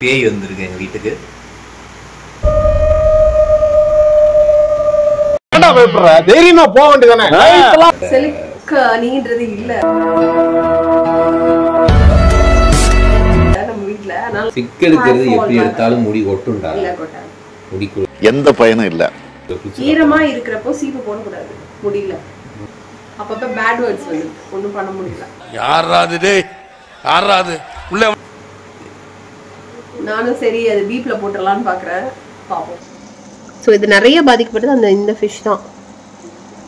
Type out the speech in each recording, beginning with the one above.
பேய் வந்திருக்கு எங்க வீட்டுக்கு. தைரியமா போக வேண்டியதானே. நீன்றது இல்ல நம்ம வீட்ல. சிக் எடுக்கிறது எப்படி எடுத்தாலும் முடி கொட்டுண்டா. முடிக்கு எந்த பயனும் இல்ல. ஈரமா இருக்கிறப்போ சீப்பு போடக்கூடாது முடியல. அப்பப்ப பேட் வேர்ட்ஸ் வந்து ஒண்ணும் பண்ண முடியல. யாராது உள்ள நானும் சரி அது பீப்ல போட்டுடலான்னு பாக்குறேன், பாப்போம். ஸோ இது நிறைய பாதிக்கப்பட்டது அந்த இந்த ஃபிஷ் தான்.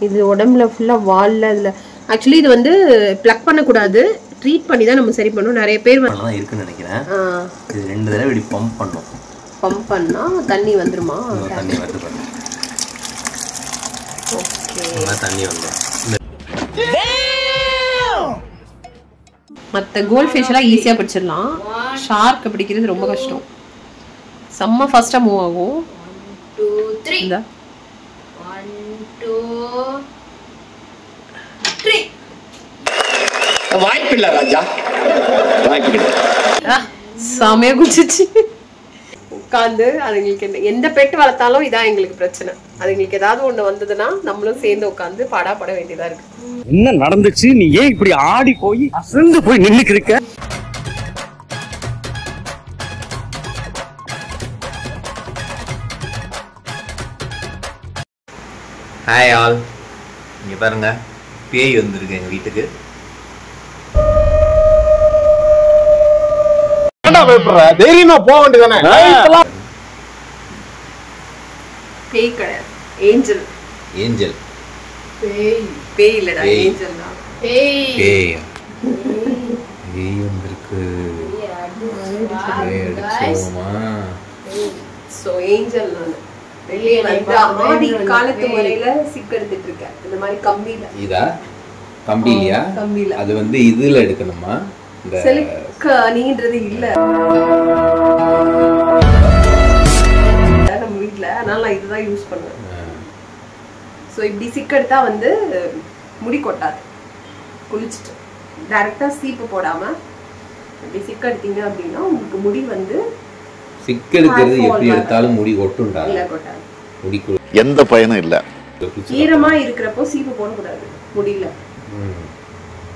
இது உடம்புல ஃபுல்லாக வால்ல இதில் ஆக்சுவலி இது வந்து ப்ளக் பண்ணக்கூடாது, ட்ரீட் பண்ணி தான் நம்ம சரி பண்ணணும். நிறைய பேர் தான் இருக்குன்னு நினைக்கிறேன். இது 2 தடவை இப்படி பம்ப் பண்ணோம். பம்ப் பண்ணால் தண்ணி வந்துருமா? தண்ணி வருது பாருங்க. ஓகே, தண்ணி வந்துடும். மற்ற கோல்ட் ஃபிஷ் எல்லாம் ஈஸியாக பிடிச்சிடலாம், ஷார்க் பிடிக்கிறது ரொம்ப கஷ்டம். செம்ம ஃபாஸ்ட்டாக மூவ் ஆகும். 2 3 1 2 3 வாய்ப்பில்ல ராஜா, வாய்ப்பில்லை. செமையா குச்சிச்சு உட்காந்து. அதுங்களுக்கு எந்த பெட் வளர்த்தாலும் இதான் எங்களுக்கு பிரச்சனை. அதுங்களுக்கு ஏதாவது ஒண்ணு வந்ததுன்னா நம்மளும் சேர்ந்து உட்காந்து பாடாப்பட வேண்டியதா இருக்கு. என்ன நடந்துச்சு? நீ ஏன் இப்படி ஆடி போய் அசந்து போய் நின்னுக்கு இருக்க? ஹாய் ஆல், இங்க பாருங்க பேய் வந்திருக்கு எங்க வீட்டுக்கு. தைரியமா போக வேண்டியதானே. பேய் கிடையாது, ஏஞ்சல். ஏஞ்சல் பேய் பேய் இல்லடா, ஏஞ்சல் தான். பேய் பேய் வந்திருக்கு. சோ ஏஞ்சல் நான் வெளியே வந்து ஆதி காலத்து முறையில சிக் எடுத்துட்டு இருக்கேன். இந்த மாதிரி கம்பியில. இதா கம்பிலியா? கம்பியில. அது வந்து இதுல எடுக்கணுமா? இந்த நீன்றது இல்ல நம்ம வீட்ல, அதனால நான் இதுதான் யூஸ் பண்ணுவேன். ஸோ இப்படி சிக் எடுத்தா வந்து முடி கொட்டாது. குளிச்சுட்டு டைரக்டா சீப்பு போடாம இப்படி சிக் எடுத்தீங்க அப்படின்னா உங்களுக்கு முடி வந்து சிக் எடுக்கிறது எப்படி எடுத்தாலும் முடி கொட்டுண்டா. இல்ல கொட்டாது. முடிக்கு எந்த பயனும் இல்ல. ஈரமா இருக்கிறப்போ சீப்பு போடக்கூடாது முடியல.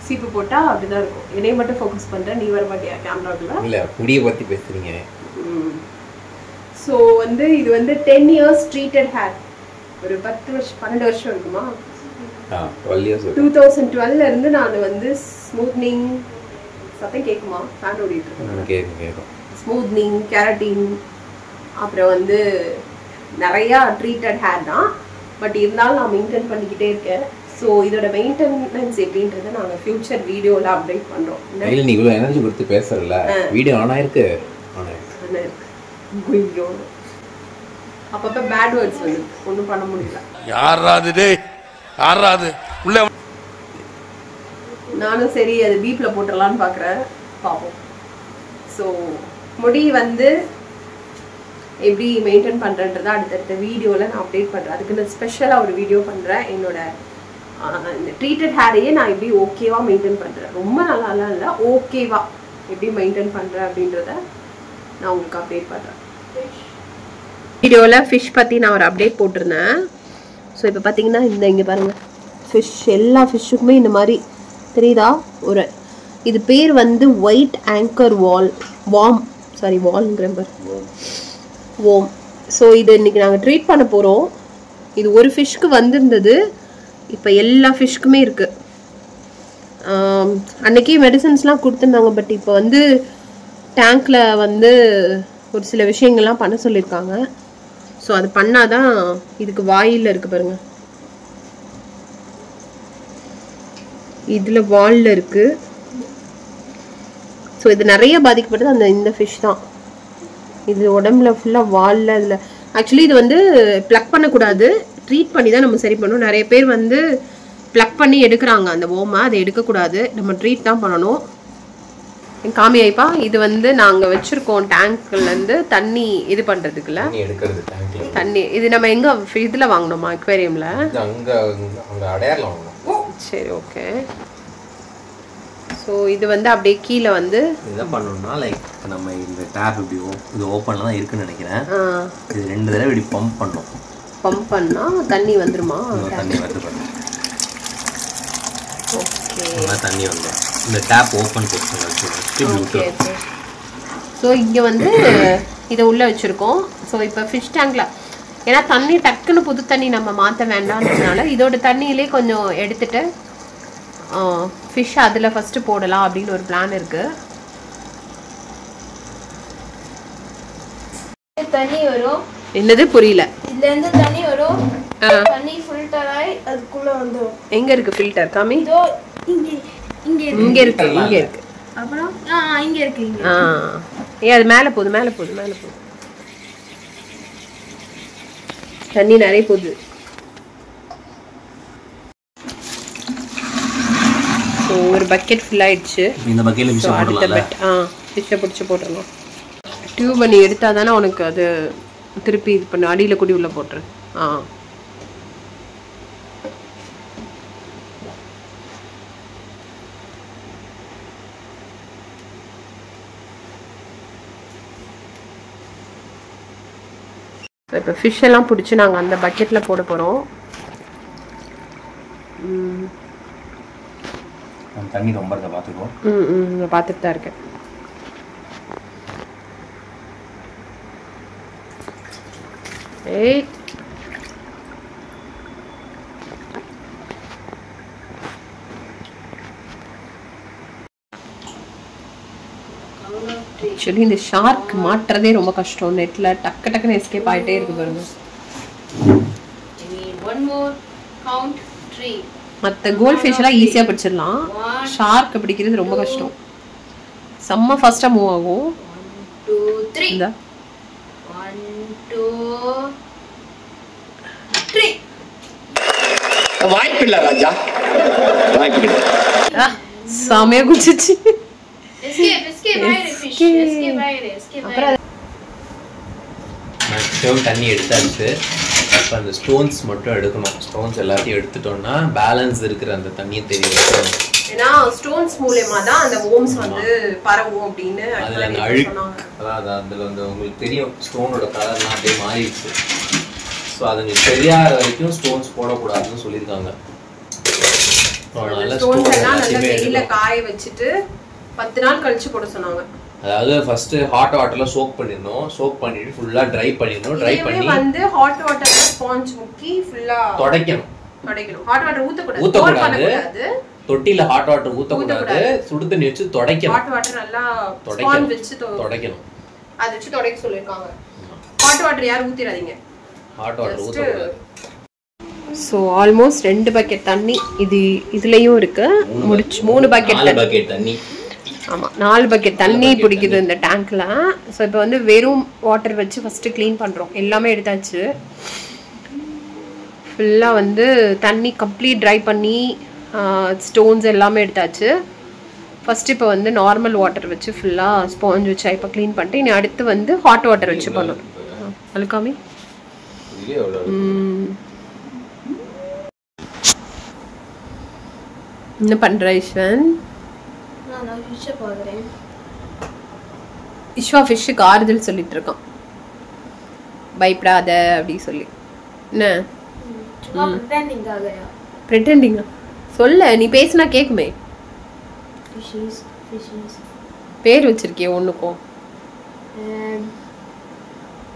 சீப்பு போட்டா அப்படிதான் இருக்கும். என்னைய மட்டும் ஃபோக்கஸ் பண்றேன், நீ வர மாட்டியா கேமராக்குள்ள? இல்ல, முடியை பத்தி பேசுறீங்க. ஸோ வந்து இது வந்து 10 years ட்ரீட்டட் ஹேர். ஒரு 10 வருஷம் 12 வருஷம் இருக்குமா? 12 years. 2012ல இருந்து நான் வந்து ஸ்மூத்னிங், சத்தம் கேட்குமா? ஃபேன் ஓடிட்டு இருக்கேன். கேட்கும். ஸ்மூத்னிங், கெரட்டின், அப்புறம் வந்து நிறையா ட்ரீட்டட் ஹேர் தான். பட் இருந்தாலும் நான் மெயின்டைன் பண்ணிக்கிட்டே இருக்கேன். ஸோ இதோட மெயின்டெனன்ஸ் எப்படின்றத நாங்கள் ஃபியூச்சர் வீடியோவில் அப்டேட் பண்ணுறோம். இல்லை, நீ இவ்வளோ எனர்ஜி கொடுத்து பேசுறல, வீடியோ ஆன் ஆயிருக்கு. ஐயோ, அப்பப்போ பேட் வேர்ட்ஸ் வந்து ஒன்றும் பண்ண முடியல. யாராது உள்ள நானும் சரி அது பீப்ல போட்டுடலான்னு பார்க்குறேன், பார்ப்போம். ஸோ முடி வந்து எப்படி மெயின்டைன் பண்ணுறன்றதை அடுத்தடுத்த வீடியோவில் நான் அப்டேட் பண்ணுறேன். அதுக்கு நான் ஸ்பெஷலாக ஒரு வீடியோ பண்ணுறேன். என்னோட இந்த ட்ரீட்டட் ஹேரையே நான் எப்படி ஓகேவா மெயின்டைன் பண்ணுறேன், ரொம்ப நல்லாலாம் இல்லை, ஓகேவா எப்படி மெயின்டைன் பண்ணுறேன் அப்படின்றத நான் உங்களுக்கு அப்டேட் பண்ணுறேன். வீடியோவில் ஃபிஷ் பற்றி நான் ஒரு அப்டேட் போட்டிருந்தேன். ஸோ இப்போ பார்த்தீங்கன்னா இங்கே பாருங்கள், ஃபிஷ் எல்லா ஃபிஷ்ஷுக்குமே இந்த மாதிரி தெரியுதா? ஒரு இது பேர் வந்து ஒயிட் ஆங்கர் வார்ம். ஸோ இது இன்னைக்கு நாங்கள் ட்ரீட் பண்ண போகிறோம். இது ஒரு ஃபிஷ்க்கு வந்திருந்தது, இப்போ எல்லா ஃபிஷ்க்குமே இருக்குது. அன்னைக்கு மெடிசன்ஸ்லாம் கொடுத்துருந்தாங்க. பட் இப்போ வந்து டேங்க்கில் வந்து ஒரு சில விஷயங்கள்லாம் பண்ண சொல்லியிருக்காங்க. ஸோ அது பண்ணாதான் இதுக்கு வாயில் இருக்கு பாருங்க, இதில் வாலில் இருக்கு. ஸோ இது நிறைய பாதிக்கப்பட்டது அந்த இந்த ஃபிஷ் தான். இது உடம்புல ஃபுல்லாக வாலில் இதில் ஆக்சுவலி இது வந்து ப்ளக் பண்ணக்கூடாது, ட்ரீட் பண்ணி தான் நம்ம சரி பண்ணணும். நிறைய பேர் வந்து ப்ளக் பண்ணி எடுக்கிறாங்க அந்த ஓமை, அதை எடுக்கக்கூடாது, நம்ம ட்ரீட் தான் பண்ணணும். காமி ஆயிப்பா, இது வந்து நாங்கள் வச்சுருக்கோம் டேங்க்லேருந்து தண்ணி இது பண்ணுறதுக்குள்ள தண்ணி. இது நம்ம எங்கே இதில் வாங்கினோமா? அக்வேரியமில். அங்கே அடையாளம் வாங்கணும். சரி, ஓகே. ஸோ இது வந்து அப்படியே கீழே வந்து இதை பண்ணணும்னா லைக் நம்ம இந்த டேப் இப்படி இது ஓப்பனில் தான் இருக்குன்னு நினைக்கிறேன். இது 2 தடவை இப்படி பம்ப் பண்ணணும். பம்ப் பண்ணால் தண்ணி வந்துருமா? தண்ணி வருது பண்ணணும். ஓகே, தண்ணி வந்துடும். இந்த டேப் ஓப்பன் போட்டு. ஸோ இங்கே வந்து இதை உள்ளே வச்சுருக்கோம். ஸோ இப்போ ஃபிஷ் டேங்கில் ஏன்னா தண்ணி டக்குன்னு புது தண்ணி நம்ம மாற்ற வேண்டாம்ன்றதுனால இதோட தண்ணியிலே கொஞ்சம் எடுத்துட்டு ஃபிஷ் அதில் ஃபஸ்ட்டு போடலாம் அப்படின்னு ஒரு பிளான் இருக்குது. தண்ணி வரும். என்னது புரியல? இதுல இருந்து தண்ணி வரும். தண்ணி ஃபில்டர் ஆகி அதுக்குள்ள வந்துரும். எங்க இருக்கு ஃபில்டர்? காமி. இதோ இங்க இங்க இங்க இருக்கு. இங்க இருக்கு. அப்புறம் இங்க இருக்கு. ஏ அது மேலே போகுது, மேலே போகுது, மேலே போகுது. தண்ணி நிறைய போகுது. ஸோ ஒரு பக்கெட் ஃபில் ஆயிடுச்சு. இந்த பக்கெட்ல ஃபிஷ் போடலாம். ஃபிஷ்ஷை பிடிச்சி போட்டுடலாம். டியூப் பண்ணி எடுத்தா தானே உனக்கு அது திருப்பி இது பண்ண அடியில் கூடி உள்ள போட்டுரு. இப்போ ஃபிஷ் எல்லாம் பிடிச்சி நாங்கள் அந்த பக்கெட்டில் போட போகிறோம். தண்ணி ரொம்ப இருக்கா பார்த்துக்கோ. நான் பார்த்துட்டு தான் இருக்கேன். ஏய் ஆக்சுவலி இந்த ஷார்க் மாட்டுறதே ரொம்ப கஷ்டம். நெட்ல டக்கு டக்குன்னு எஸ்கேப் ஆகிட்டே இருக்கு பாருங்க. மற்ற கோல்ட் ஃபிஷ் எல்லாம் ஈஸியாக பிடிச்சிடலாம். ஷார்க் பிடிக்கிறது ரொம்ப கஷ்டம். செம்ம ஃபாஸ்ட்டாக மூவ் ஆகும். 1 2 3 இந்த 1 2 3 வாய்ப்பில்லை ராஜா, வாய்ப்பில்லை. செமையாக குச்சிச்சு. escape மேக்ஸிமம் தண்ணி எடுத்தாச்சு. அப்போ அந்த ஸ்டோன்ஸ் மட்டும் எடுக்கணும். ஸ்டோன்ஸ் எல்லாத்தையும் எடுத்துட்டோம்னா பேலன்ஸ் இருக்கிற அந்த தண்ணியை தெரியும். ஏன்னா ஸ்டோன்ஸ் மூலமா தான் அந்த ஓம்ஸ் வந்து பரவும் அப்படின்னு அதுல அந்த அழுக்கு, அதாவது அதுல வந்து உங்களுக்கு தெரியும் ஸ்டோனோட கலர்லாம் அப்படியே மாறிடுச்சு. ஸோ அது உங்களுக்கு தெரியாத வரைக்கும் ஸ்டோன்ஸ் போடக்கூடாதுன்னு சொல்லியிருக்காங்க. அதனால ஸ்டோன்ஸ் எல்லாம் நல்லா வெயில காய வச்சுட்டு 10 நாள் கழிச்சு போட சொன்னாங்க. அதாவது ஃபர்ஸ்ட் ஹாட் வாட்டர்ல சோக் பண்ணிடணும். சோக் பண்ணிட்டு ஃபுல்லா ட்ரை பண்ணிடணும். ட்ரை பண்ணி வந்து ஹாட் வாட்டர்ல ஸ்பாஞ்ச் முக்கி ஃபுல்லா துடைக்கணும். Hot water ஊத்தக்கூடாது. தொட்டில ஹாட் வாட்டர் ஊத்தக்கூடாது. சுடு தண்ணி வச்சு துடைக்கணும். ஹாட் வாட்டர் நல்லா ஸ்பாஞ்ச் வச்சு துடைக்கணும். அத வச்சு துடைக்க சொல்லிருக்காங்க. ஹாட் வாட்டர் யாரும் ஊத்திராதீங்க. ஹாட் வாட்டர் ஊத்தக்கூடாது. சோ ஆல்மோஸ்ட் 2 பக்கெட் தண்ணி இதுலயும் இருக்கு. முடிச்சு 3 பக்கெட் தண்ணி. ஆமா 4 பக்கெட் தண்ணி பிடிக்குது இந்த டேங்க்ல. ஸோ இப்போ வந்து வெறும் வாட்டர் வச்சு ஃபர்ஸ்ட் க்ளீன் பண்றோம். எல்லாமே எடுத்தாச்சு. ஃபுல்லா வந்து தண்ணி கம்ப்ளீட் ட்ரை பண்ணி ஸ்டோன்ஸ் எல்லாமே எடுத்தாச்சு. ஃபர்ஸ்ட் இப்போ வந்து நார்மல் வாட்டர் வச்சு ஃபுல்லா ஸ்பாஞ்ச் வச்சு இப்போ க்ளீன் பண்ணிட்டு இனி அடுத்து வந்து ஹாட் வாட்டர் வச்சு பண்ணணும். அழுக்காமி என்ன பண்ற ஈஸ்வன்? நான் ஃபிஷ் பாக்குறேன். இஷ்வா ஃபிஷ்ஷுக்கு ஆறுதல் சொல்லிட்டு இருக்கான். பயப்படாத அப்படி சொல்லி. என்ன சும்மா பிரெண்டிங் ஆகயா? பிரெண்டண்டிங்கா? சொல்ல, நீ பேசினா கேக்குமே. ஃபிஷஸ் பேர் வச்சிருக்கியே ஒண்ணுக்கும்.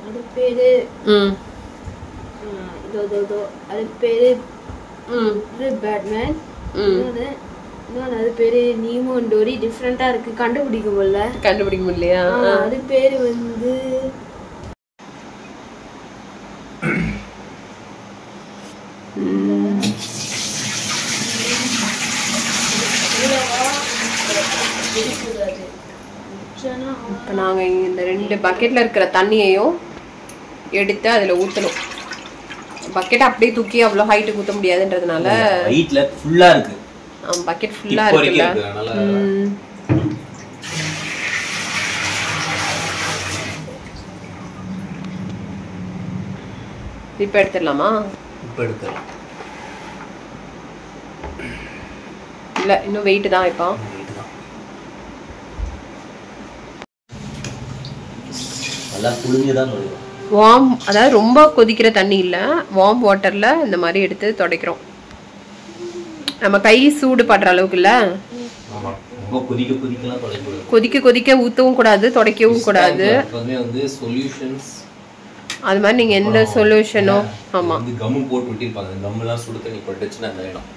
அது பேரு இதோ அது பேரு பேட்மேன். அது பேரு நீமோ டோரி. டிஃப்ரெண்டா இருக்கு, கண்டுபிடிக்க முடியலையா? அது பேரு வந்து இப்போ நாங்க இந்த 2 பக்கெட்ல இருக்கிற தண்ணியையும் எடுத்து அதுல ஊத்தணும். பக்கெட் அப்படியே தூக்கி அவ்வளவு ஹைட்டுக்கு ஊத்த முடியாதுன்றதுனால ஹைட்ல ஃபுல்லா இருக்கு. பக்கெட் ஃபுல்லா இருக்குல்ல. இப்போ எடுத்துடலாமா? இப்போ எடுத்துடலாம். இல்ல இன்னும் வெயிட் தான். இப்போ நல்லா குளிஞ்சு தான் நுழையும். வார்ம், அதாவது ரொம்ப கொதிக்கிற தண்ணி இல்லை, வார்ம் வாட்டரில் இந்த மாதிரி எடுத்து துடைக்கிறோம். நம்ம கை சூடு படுற அளவுக்கு இல்லை, ஆமாம். ரொம்ப கொதிக்க கொதிக்கலாம் துடைக்கூடாது. கொதிக்க கொதிக்க ஊற்றவும் கூடாது, துடைக்கவும் கூடாது. வந்து சொல்யூஷன்ஸ் அது மாதிரி நீங்கள் எந்த சொல்யூஷனோ ஆமாம் வந்து கம்மு போட்டு விட்டிருப்பாங்க. அந்த கம்முலாம் சுடு தண்ணி பட்டுச்சுன்னா அந்த வேணும்.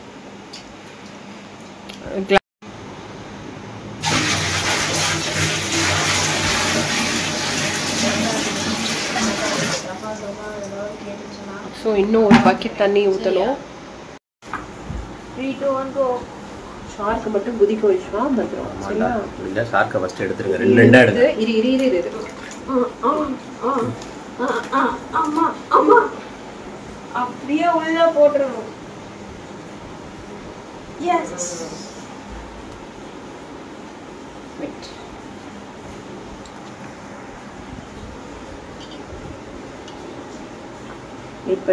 ஸோ இன்னும் ஒரு பக்கெட் தண்ணி ஊற்றணும். ஷார்க்கு மட்டும் குதிக்க வச்சுவா வந்துடும். சரியா? இல்லை, ஷார்க்கை ஃபஸ்ட்டு எடுத்துருங்க. ரெண்டு ரெண்டாக எடுத்து இரு இரு இரு இரு ஆமா ஆமா அப்படியே உள்ள போட்டுறணும். எஸ்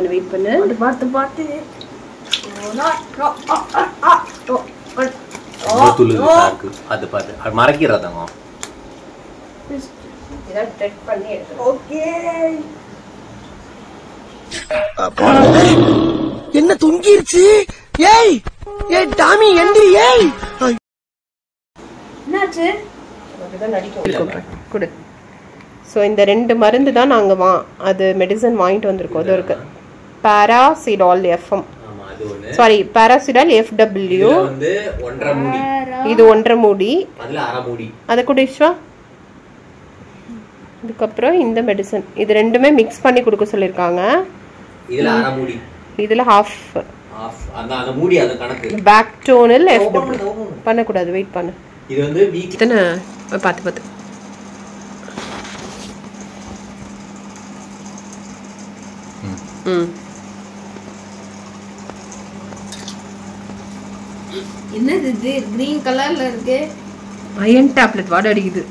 வெயிட் பண்ணு அது பார்த்து துள்ளுது ஷார்க்கு. அது பார்த்து அது மறக்கிறதாங்க. இதான் ட்ரெட் பண்ணி எடுத்து. ஓகே என்ன தொங்கிருச்சு? ஏய் ஏய் டாமி எந்திரி. ஏய் என்னாச்சு? அதுதான் நடிக்கும். கொடு. ஸோ இந்த 2 மருந்து தான் நாங்கள் அது மெடிசன் வாங்கிட்டு வந்திருக்கோம். அது இருக்கு பாராசிடால் எஃப்எம், சாரி பாராசிடால் எஃப்டபிள்யூ. வந்து 1.5 மூடி, இது 1.5 மூடி, அதுல 1/2 மூடி. அதை கூட இஷ்வா. அதுக்கப்புறம் இந்த மெடிசன், இது ரெண்டுமே மிக்ஸ் பண்ணி கொடுக்க சொல்லியிருக்காங்க. இதுல 1/2 மூடி, இதுல ஹாஃப். அந்த மூடி அது கணக்கு. பேக்டோனில் எஃப்டபிள்யூ பண்ணக்கூடாது. வெயிட் பண்ணு. இது வந்து வீக் இத்தனை பார்த்து என்னது இது கிரீன் கலர்ல இருக்கு? அயன் டேப்லெட் வாட அடிக்குது.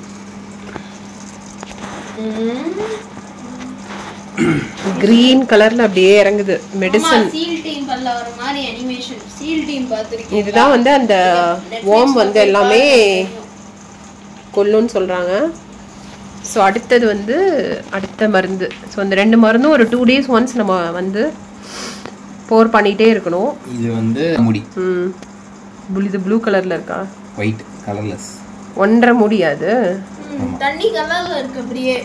கிரீன் கலர்ல அப்படியே இறங்குது மெடிசன். சீல் டீம் பல்ல வர மாதிரி அனிமேஷன். Seal team பாத்துருக்கீங்க? இதுதான் வந்து அந்த வார்ம் வந்து எல்லாமே கொல்லுன்னு சொல்றாங்க. ஸோ அடுத்தது வந்து அடுத்த மருந்து. ஸோ அந்த 2 மருந்தும் ஒரு 2 days ஒன்ஸ் நம்ம வந்து போர் பண்ணிட்டே இருக்கணும். இது வந்து முடி. இது ப்ளூ கலர்ல இருக்கா? White colourless. 1.5 முடியாது. தண்ணி கலர்ல இருக்கு அப்படியே.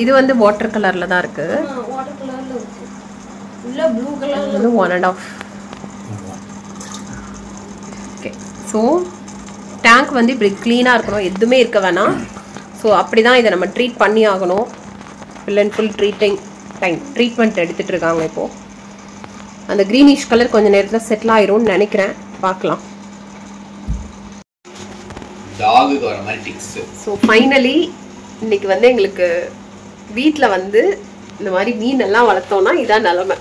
இது வந்து வாட்டர் கலர்ல தான் இருக்கு. வாட்டர் கலர்ல இருக்கு. உள்ள ப்ளூ கலர்ல இது 1.5. ஓகே. ஸோ டேங்க் வந்து இப்படி க்ளீனாக இருக்கணும், எதுவுமே இருக்க வேணாம். ஸோ அப்படி தான் இதை நம்ம ட்ரீட் பண்ணி ஆகணும். ஃபுல் அண்ட் ஃபுல் ட்ரீட்மெண்ட் எடுத்துகிட்டு இருக்காங்க இப்போது. அந்த க்ரீனிஷ் கலர் கொஞ்சம் நேரத்தில் செட்டில் ஆயிரும்னு நினைக்கிறேன். பார்க்கலாம். டாகுக்கு வர மாதிரி டிக்ஸ். ஸோ ஃபைனலி இன்னைக்கு வந்து எங்களுக்கு வீட்டில் வந்து இந்த மாதிரி மீனெல்லாம் வளர்த்தோம்னா இதான் நிலமை.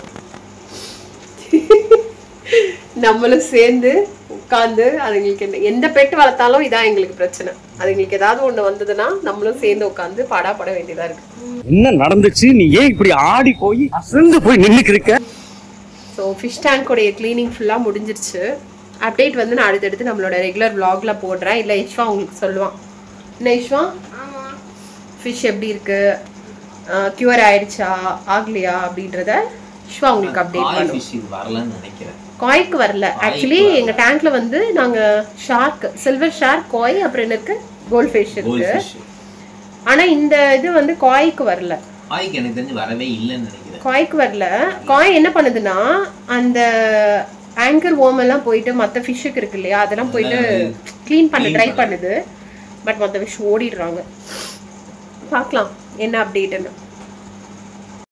நம்மளும் சேர்ந்து உட்காந்து அதுங்களுக்கு எந்த பெட்டு வளர்த்தாலும் இதான் எங்களுக்கு பிரச்சனை. அதுங்களுக்கு ஏதாவது ஒண்ணு வந்ததுன்னா நம்மளும் சேர்ந்து உட்காந்து பாடாப்பட வேண்டியதா இருக்கு. என்ன நடந்துச்சு? நீ ஏன் இப்படி ஆடி போய் அசந்து போய் நின்னுக்கு இருக்க? ஸோ ஃபிஷ் டேங்கோடைய கிளீனிங் ஃபுல்லாக முடிஞ்சிருச்சு. அப்டேட் வந்து நான் அடுத்தடுத்து நம்மளோட ரெகுலர் vlogல போடுறேன். இல்லை இஷ்வா உங்களுக்கு சொல்லுவான். என்ன இஷ்வா? ஃபிஷ் எப்படி இருக்கு, கியூர் ஆயிடுச்சா ஆகலையா அப்படின்றத இஷ்வா உங்களுக்கு அப்டேட் பண்ணுவோம். காய்க்கு வரல. ஆக்சுவலி எங்க டேங்க்ல வந்து நாங்க ஷார்க், சில்வர் ஷார்க், காய், அப்புறம் என்ன இருக்கு, கோல்ட் ஃபிஷ் இருக்கு. ஆனா இந்த இது வந்து காய்க்கு வரல. காய்க்கு எனக்கு தெரிஞ்சு வரவே இல்லைன்னு நினைக்கிறேன். காய்க்கு வரல. காய் என்ன பண்ணுதுன்னா அந்த ஆங்கர் வார்ம் எல்லாம் போயிட்டு மற்ற ஃபிஷ்ஷுக்கு இருக்கு இல்லையா, அதெல்லாம் போயிட்டு க்ளீன் பண்ண ட்ரை பண்ணுது. பட் மற்ற ஃபிஷ் ஓடிடுறாங்க. பார்க்கலாம் என்ன அப்டேட்னு.